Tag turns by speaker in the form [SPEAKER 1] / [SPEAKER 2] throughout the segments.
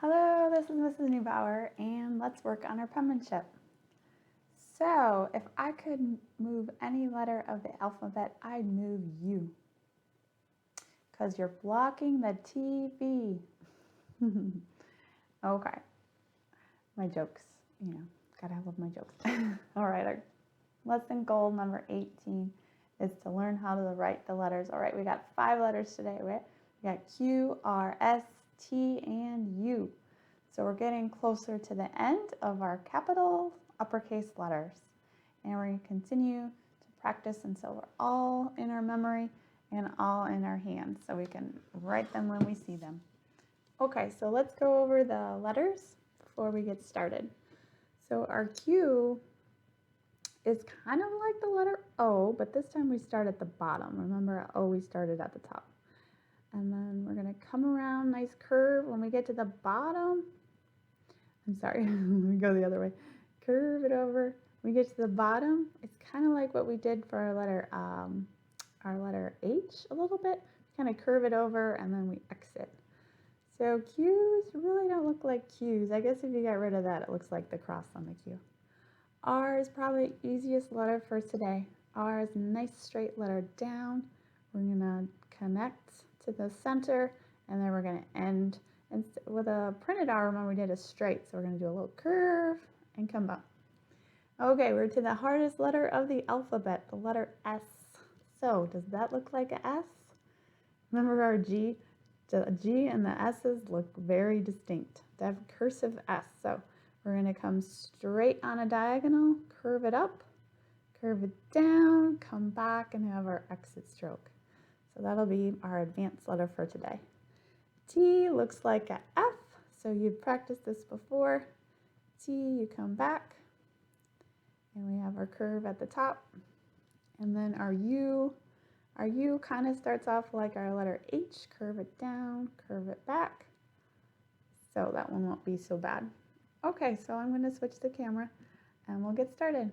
[SPEAKER 1] Hello, this is Mrs. Neubauer, and let's work on our penmanship. So, if I could move any letter of the alphabet, I'd move U, because you're blocking the TV. Okay, my jokes, gotta love my jokes. All right, our lesson goal number 18 is to learn how to write the letters. All right, we got 5 letters today, right? We got Q, R, S, T, and U. So we're getting closer to the end of our capital uppercase letters. And we're going to continue to practice until we're all in our memory and all in our hands so we can write them when we see them. Okay, so let's go over the letters before we get started. So our Q is kind of like the letter O, but this time we start at the bottom. Remember, at O we started at the top. And then we're going to come around, nice curve. When we get to the bottom, I'm sorry, let me go the other way. Curve it over. When we get to the bottom, it's kind of like what we did for our letter H a little bit. Kind of curve it over and then we exit. So Q's really don't look like Q's. I guess if you get rid of that, it looks like the cross on the Q. R is probably the easiest letter for today. R is a nice straight letter down. We're going to connect to the center, and then we're going to end. And with a printed R, remember we did a straight, so we're going to do a little curve and come up. Okay, we're to the hardest letter of the alphabet, the letter S. So, does that look like an S? Remember our G? The G and the S's look very distinct. They have cursive S. So, we're going to come straight on a diagonal, curve it up, curve it down, come back, and have our exit stroke. So that'll be our advanced letter for today. T looks like an F, so you've practiced this before. T, you come back, and we have our curve at the top. And then our U kind of starts off like our letter H, curve it down, curve it back. So that one won't be so bad. Okay, so I'm going to switch the camera, and we'll get started.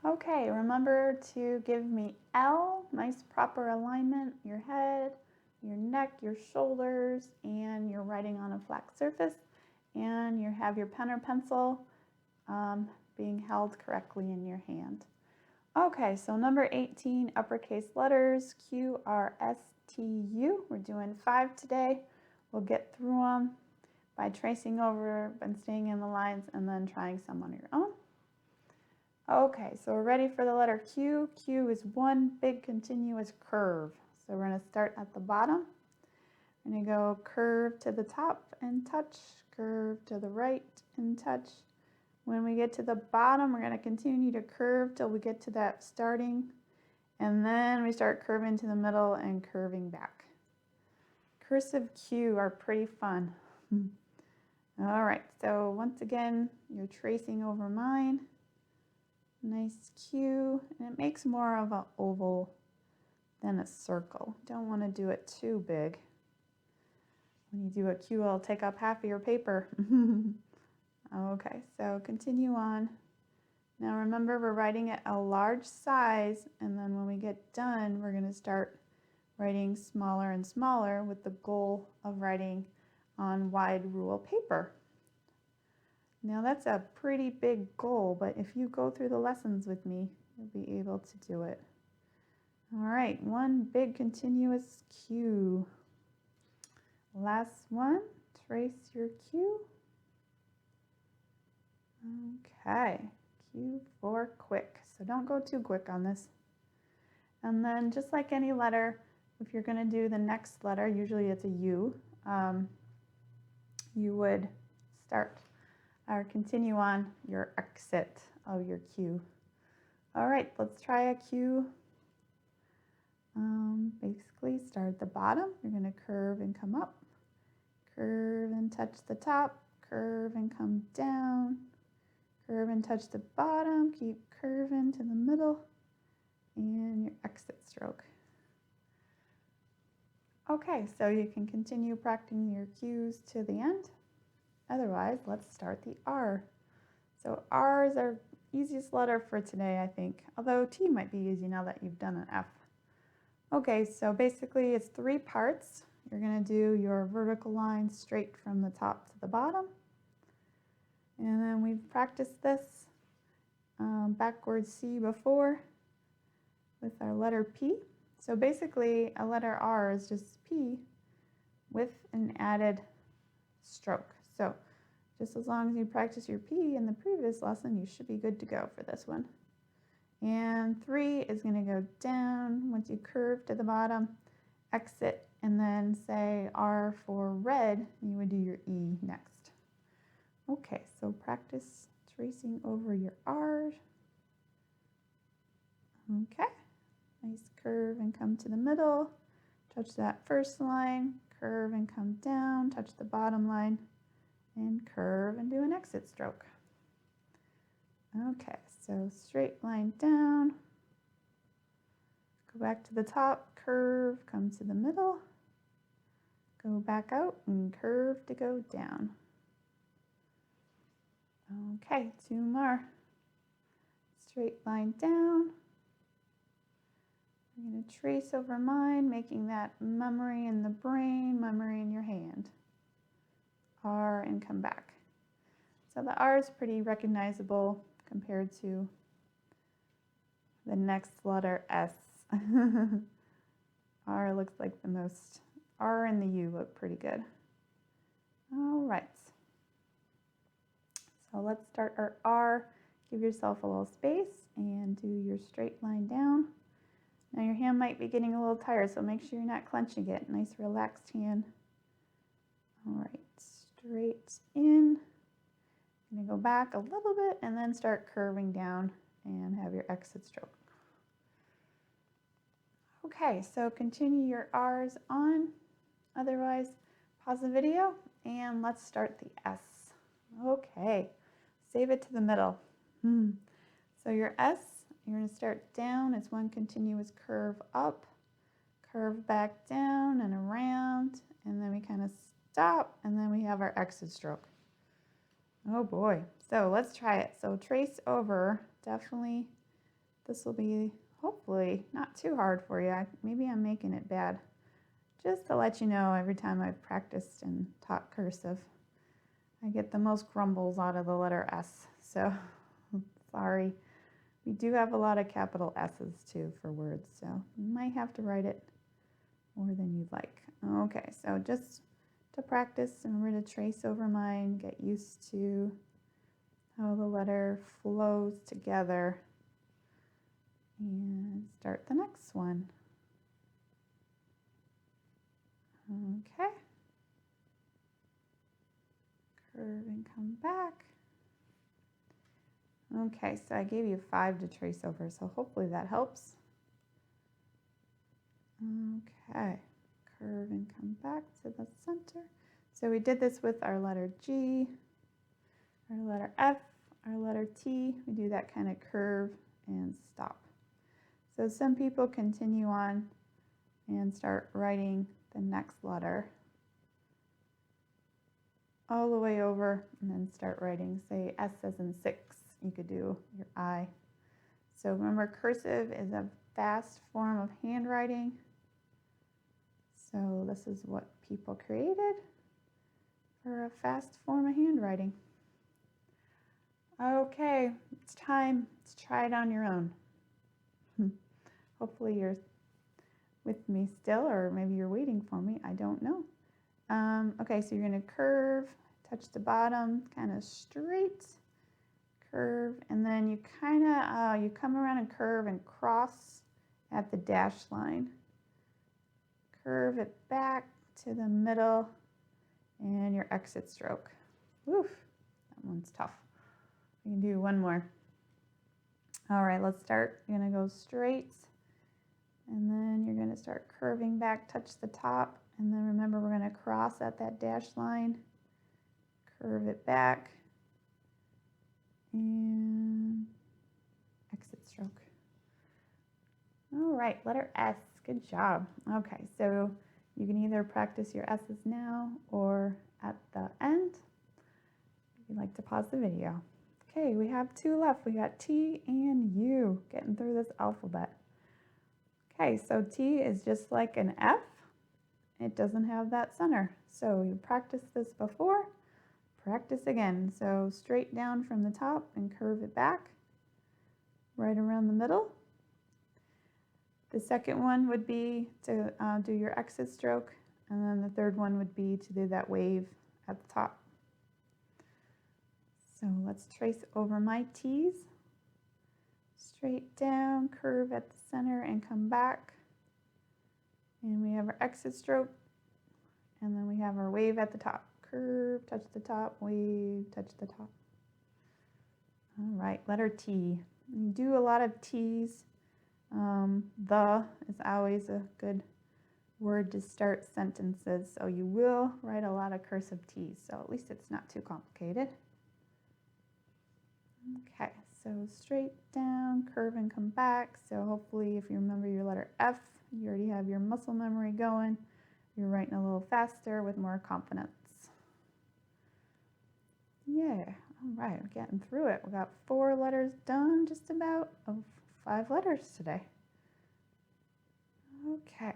[SPEAKER 1] Okay, remember to give me L, nice proper alignment, your head, your neck, your shoulders, and you're writing on a flat surface, and you have your pen or pencil being held correctly in your hand. Okay, so number 18, uppercase letters, Q, R, S, T, U. We're doing 5 today. We'll get through them by tracing over and staying in the lines and then trying some on your own. Okay, so we're ready for the letter Q. Q is one big continuous curve. So we're going to start at the bottom. We're going to go curve to the top and touch, curve to the right and touch. When we get to the bottom, we're going to continue to curve till we get to that starting. And then we start curving to the middle and curving back. Cursive Q are pretty fun. All right, so once again, you're tracing over mine. Nice Q, and it makes more of an oval than a circle. Don't want to do it too big. When you do a Q, it'll take up half of your paper. Okay, so continue on. Now remember, we're writing at a large size, and then when we get done, we're going to start writing smaller and smaller with the goal of writing on wide rule paper. Now that's a pretty big goal, but if you go through the lessons with me, you'll be able to do it. All right, one big continuous Q. Last one, trace your Q. Okay, Q for quick. So don't go too quick on this. And then just like any letter, if you're going to do the next letter, usually it's a U, you would start or continue on your exit of your Q. All right, let's try a Q. Basically start at the bottom. You're going to curve and come up, curve and touch the top, curve and come down, curve and touch the bottom, keep curving to the middle, and your exit stroke. Okay, so you can continue practicing your Qs to the end. Otherwise, let's start the R. So R is our easiest letter for today, I think, although T might be easy now that you've done an F. Okay, so basically it's 3 parts. you're going to do your vertical line straight from the top to the bottom. And then we've practiced this backwards C before with our letter P. So basically a letter R is just P with an added stroke. So just as long as you practice your P in the previous lesson, you should be good to go for this one. And 3 is going to go down. Once you curve to the bottom, exit, and then say R for red, you would do your E next. Okay, so practice tracing over your R's. Okay, nice curve and come to the middle. Touch that first line, curve and come down, touch the bottom line, and curve and do an exit stroke. Okay, so straight line down, go back to the top, curve, come to the middle, go back out and curve to go down. Okay, 2 more. Straight line down. I'm going to trace over mine, making that memory in the brain, memory in your hand. R and come back. So the R is pretty recognizable compared to the next letter S. R looks like the most. R and the U look pretty good. All right. So let's start our R. Give yourself a little space and do your straight line down. Now your hand might be getting a little tired, so make sure you're not clenching it. Nice relaxed hand. All right, straight in. I'm going to go back a little bit and then start curving down and have your exit stroke. Okay, so continue your R's on. Otherwise, pause the video and let's start the S. Okay, save it to the middle. So your S, you're going to start down. It's one continuous curve up, curve back down and around, and then we kind of stop, and then we have our exit stroke. Oh boy. So let's try it. So trace over, definitely, this will be hopefully not too hard for you. Maybe I'm making it bad. Just to let you know, every time I've practiced and taught cursive, I get the most grumbles out of the letter S. So sorry. We do have a lot of capital S's too for words, so you might have to write it more than you'd like. Okay, so just to practice, and we're going to trace over mine, get used to how the letter flows together, and start the next one. Okay. Curve and come back. Okay, so I gave you 5 to trace over, so hopefully that helps. Okay, curve and come back to the center. So we did this with our letter G, our letter F, our letter T. We do that kind of curve and stop. So some people continue on and start writing the next letter all the way over and then start writing, say, S as in 6. You could do your I. So remember, cursive is a fast form of handwriting. So this is what people created for a fast form of handwriting. Okay, it's time to try it on your own. Hopefully you're with me still, or maybe you're waiting for me. I don't know. Okay, so you're going to curve, touch the bottom, kind of straight, curve, and then you kind of you come around and curve and cross at the dash line. Curve it back to the middle and your exit stroke. Oof, that one's tough. We can do one more. All right, let's start. You're going to go straight, and then you're going to start curving back, touch the top, and then remember we're going to cross at that dash line, curve it back, and exit stroke. All right, letter S. Good job. Okay, so you can either practice your S's now or at the end. If you'd like to pause the video. Okay, we have 2 left. We got T and U, getting through this alphabet. Okay, so T is just like an F, it doesn't have that center. So you practiced this before, practice again. So straight down from the top and curve it back right around the middle. The second one would be to do your exit stroke, and then the third one would be to do that wave at the top. So let's trace over my T's. Straight down, curve at the center and come back. And we have our exit stroke, and then we have our wave at the top. Curve, touch the top, wave, touch the top. All right, letter T. You do a lot of T's. The is always a good word to start sentences, so you will write a lot of cursive T's, so at least it's not too complicated. Okay, so straight down, curve and come back. So hopefully if you remember your letter F, you already have your muscle memory going. You're writing a little faster with more confidence. Yeah, all right, we're getting through it. We got 4 letters done, just about, of 5 letters today. Okay.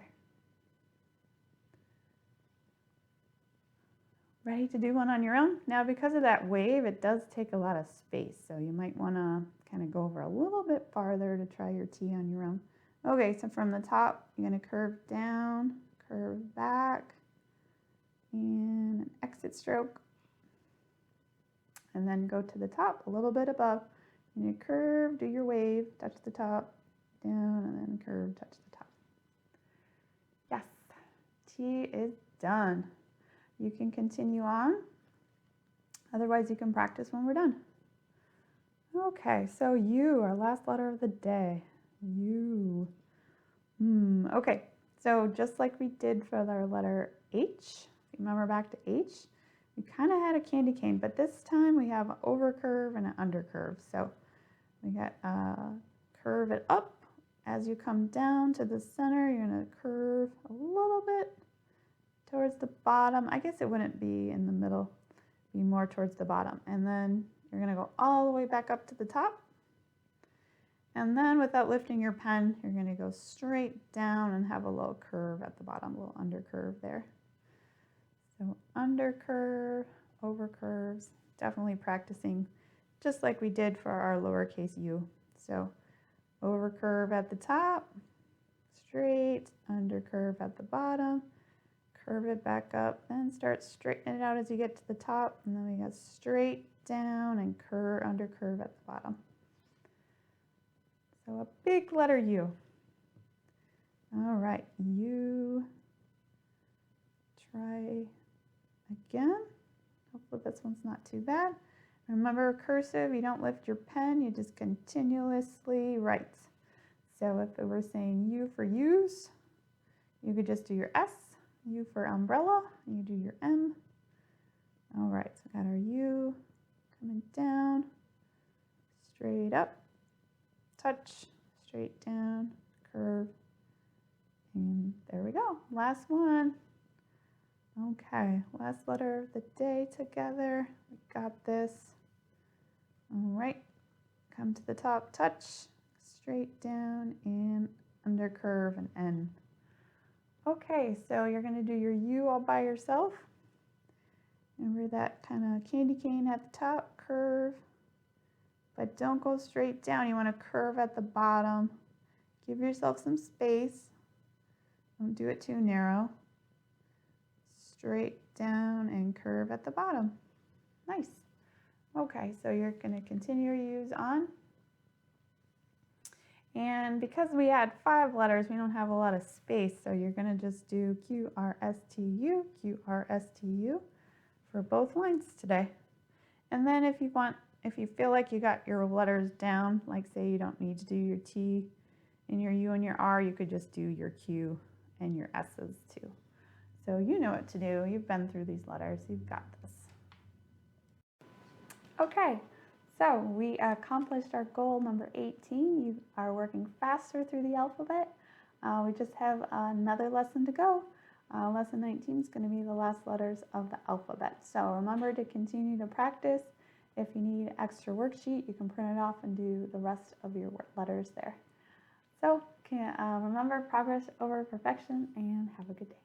[SPEAKER 1] Ready to do one on your own? Now, because of that wave, it does take a lot of space, so you might want to kind of go over a little bit farther to try your T on your own. Okay, so from the top, you're going to curve down, curve back, and an exit stroke, and then go to the top a little bit above. And you curve, do your wave, touch the top, down, and then curve, touch the top. Yes, T is done. You can continue on. Otherwise, you can practice when we're done. Okay, so U, our last letter of the day. U. Okay, so just like we did for our letter H, remember back to H, we kind of had a candy cane, but this time we have an over curve and an under curve. So we got curve it up. As you come down to the center, you're going to curve a little bit towards the bottom. I guess it wouldn't be in the middle, be more towards the bottom. And then you're going to go all the way back up to the top. And then without lifting your pen, you're going to go straight down and have a little curve at the bottom, a little under curve there. So under curve, over curves, definitely practicing just like we did for our lowercase u. So over curve at the top, straight, under curve at the bottom, curve it back up, and start straightening it out as you get to the top, and then we got straight down and curve, under curve at the bottom. So a big letter U. All right, U. Try again. Hopefully this one's not too bad. Remember cursive, you don't lift your pen, you just continuously write. So if it were saying U for use, you could just do your S. U for umbrella, you do your M. All right, so we got our U coming down, straight up, touch, straight down, curve, and there we go. Last one. Okay, last letter of the day together. We got this. All right, come to the top, touch, straight down, and under curve and N. Okay, so you're going to do your U all by yourself. Remember that kind of candy cane at the top, curve, but don't go straight down. You want to curve at the bottom. Give yourself some space. Don't do it too narrow. Straight down and curve at the bottom. Nice. Okay, so you're going to continue your U's on. And because we had 5 letters, we don't have a lot of space, so you're going to just do Q-R-S-T-U, Q-R-S-T-U for both lines today. And then if you feel like you got your letters down, like say you don't need to do your T and your U and your R, you could just do your Q and your S's too. So you know what to do. You've been through these letters. You've got this. Okay. So we accomplished our goal number 18. You are working faster through the alphabet. We just have another lesson to go. Lesson 19 is going to be the last letters of the alphabet. So remember to continue to practice. If you need extra worksheet, you can print it off and do the rest of your letters there. So remember, progress over perfection, and have a good day.